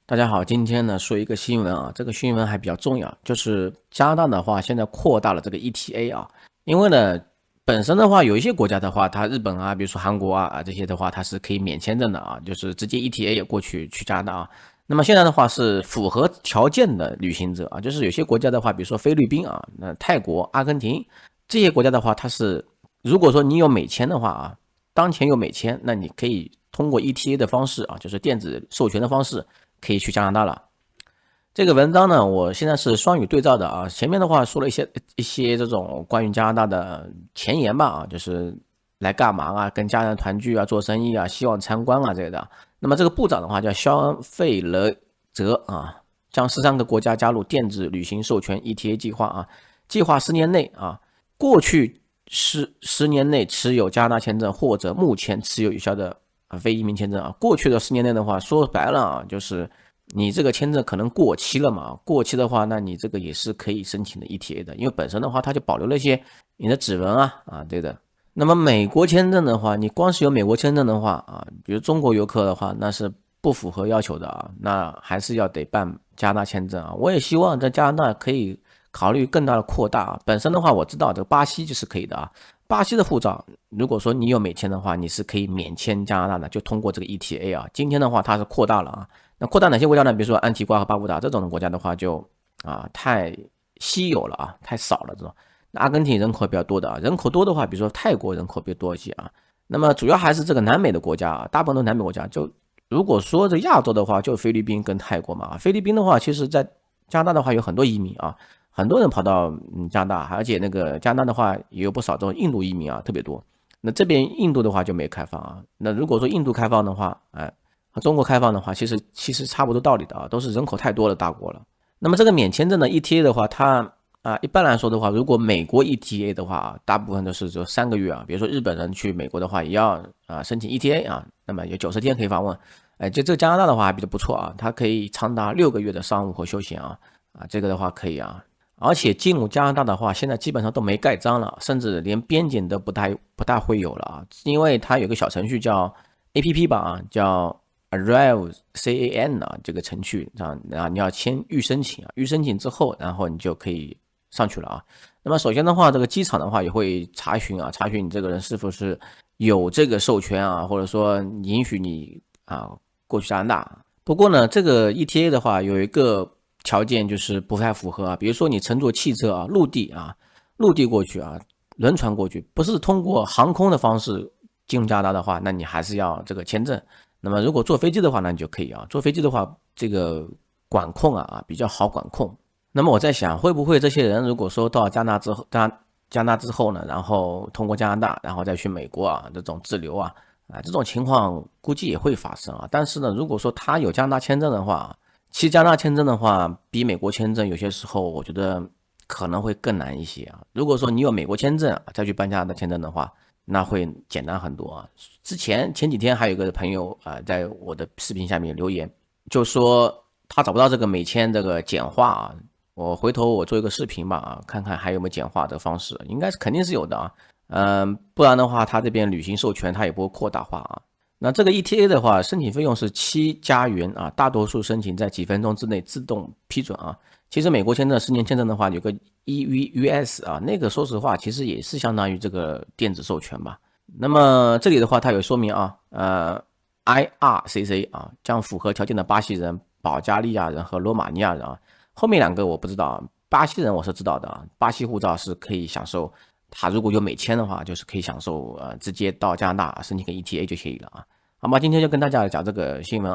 大家好，今天呢说一个新闻啊，这个新闻还比较重要，就是加拿大的话现在扩大了这个 ETA 啊，因为呢本身的话有一些国家的话，它日本啊，比如说韩国啊这些的话，它是可以免签证的啊，就是直接 ETA 过去加拿大啊。那么现在的话是符合条件的旅行者啊，就是有些国家的话，比如说菲律宾啊、那泰国、阿根廷这些国家的话，它是如果说你有美签的话啊，当前有美签，那你可以通过 ETA 的方式啊，就是电子授权的方式。可以去加拿大了。这个文章呢，我现在是双语对照的啊。前面的话说了一些这种关于加拿大的前言吧啊，就是来干嘛啊，跟家人团聚啊，做生意啊，希望参观啊这个的。那么这个部长的话叫肖费勒泽啊，将13个国家加入电子旅行授权 ETA 计划啊，计划10年内啊，过去十年内持有加拿大签证或者目前持有有效的非移民签证啊，过去的10年内的话，说白了啊，就是你这个签证可能过期了嘛，过期的话，那你这个也是可以申请的 ETA 的，因为本身的话，它就保留了一些你的指纹对的。那么美国签证的话，你光是有美国签证的话啊，比如中国游客的话，那是不符合要求的啊，那还是要得办加拿大签证啊。我也希望在加拿大可以考虑更大的扩大啊。本身的话，我知道这个巴西就是可以的啊。巴西的护照，如果说你有美签的话，你是可以免签加拿大的，就通过这个 ETA 啊。今天的话，它是扩大了啊。那扩大哪些国家呢？比如说安提瓜和巴布达这种国家的话就，太稀有了啊，太少了这种。那阿根廷人口比较多的啊，人口多的话，比如说泰国人口比较多一些啊。那么主要还是这个南美的国家啊，大部分都是南美国家。就如果说这亚洲的话，就菲律宾跟泰国嘛。菲律宾的话，其实在加拿大的话有很多移民啊。很多人跑到加拿大，而且那个加拿大的话也有不少这种印度移民啊，特别多。那这边印度的话就没开放啊。那如果说印度开放的话，和中国开放的话，其实差不多道理的啊，都是人口太多的大国了。那么这个免签证的 ETA 的话，它一般来说的话，如果美国 ETA 的话，大部分都是就3个月啊。比如说日本人去美国的话，也要申请 ETA 啊，那么有90天可以访问。就这个加拿大的话还比较不错啊，它可以长达6个月的商务和休闲这个的话可以啊。而且进入加拿大的话，现在基本上都没盖章了，甚至连边检都不大会有了啊，因为它有个小程序叫 APP 吧叫 Arrive CAN 这个程序你要先预申请预申请之后，然后你就可以上去了啊。那么首先的话，这个机场的话也会查询你这个人是否是有这个授权或者说允许你过去加拿大。不过呢，这个 ETA 的话有一个条件就是不太符合比如说你乘坐汽车陆地过去轮船过去，不是通过航空的方式进入加拿大的话，那你还是要这个签证。那么如果坐飞机的话，那你就可以坐飞机的话，这个管控比较好管控。那么我在想，会不会这些人如果说到加拿大之后呢，然后通过加拿大，然后再去美国这种滞留这种情况估计也会发生但是呢，如果说他有加拿大签证的话，其实加拿大签证的话，比美国签证有些时候我觉得可能会更难一些如果说你有美国签证再去办加拿大签证的话，那会简单很多前几天还有一个朋友在我的视频下面留言，就说他找不到这个美签这个简化我回头我做一个视频吧看看还有没有简化的方式，应该是肯定是有的不然的话他这边旅行授权他也不会扩大化那这个 ETA 的话，申请费用是7+元大多数申请在几分钟之内自动批准其实美国签证10年签证的话，有个 EVUS 那个说实话，其实也是相当于这个电子授权吧。那么这里的话，它有说明IRCC 将符合条件的巴西人、保加利亚人和罗马尼亚人后面2个我不知道巴西人我是知道的巴西护照是可以享受。他如果有美签的话，就是可以享受直接到加拿大申请个 ETA 就可以了好吧，今天就跟大家讲这个新闻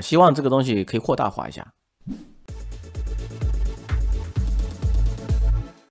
希望这个东西可以扩大化一下。